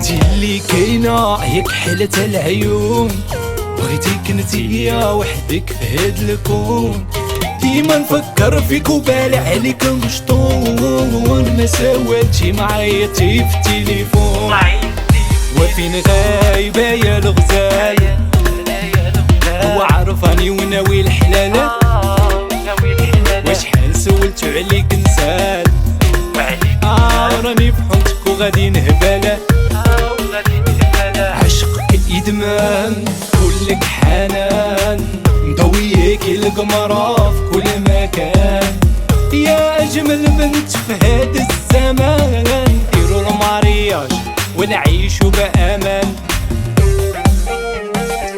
انتي اللي كاينة هيك حالة العيون، بغيتيك نتيا وحدك في هاد الكون. ديما نفكر فيك وبالي عليك مشطون، ما سوالتي معايا في التليفون. وفين غايبة يا الغزال، هو عرفاني وناوي الحلالة، وشحال سولتو عليك نسال، راني في حومتك وغادي نهبالة. عشقك إدمان كلك حنان، مضويك القمرة في كل مكان. يا أجمل بنت في هاد الزمان، ديرو المارياج ونعيشو بأمان.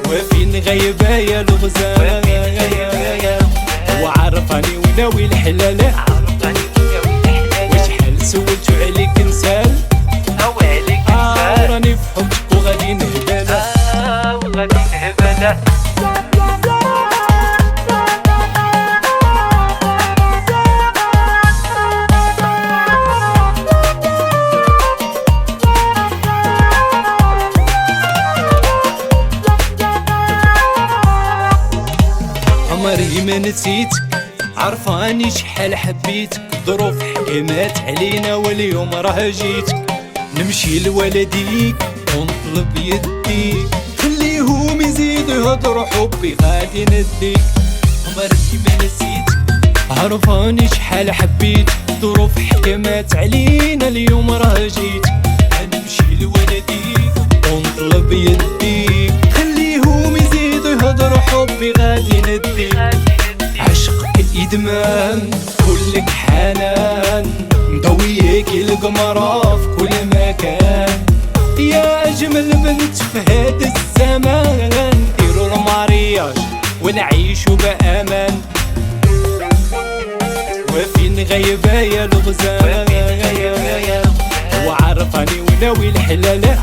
وفين غايبة يا الغزال، وعرفاني وناوي الحلالة، وشحال سولتو عليك نسال، راني في حبك وغادي نهبالة. عمري ما نسيتك، عرفاني شحال حبيتك. ظروف حكمات علينا واليوم راه جيتك، نمشي لوالديك ونطلب يديك، خليهم يزيدوا يهضروا حبي غادي نديك. عمري ما نسيتك، عرفاني شحال حبيتك. ظروف حكمات علينا اليوم راه جيتك، نمشي لوالديك ونطلب يديك، خليهم يزيدوا يهضروا حبي غادي نديك. عشقك إدمان كلك حنان، مضويك القمرة في كل مكان. يا أجمل بنت في هاد الزمان، ديرو المارياج ونعيشو بأمان. وفين غايبة يا الغزال، وعرفاني وناوي الحلالة،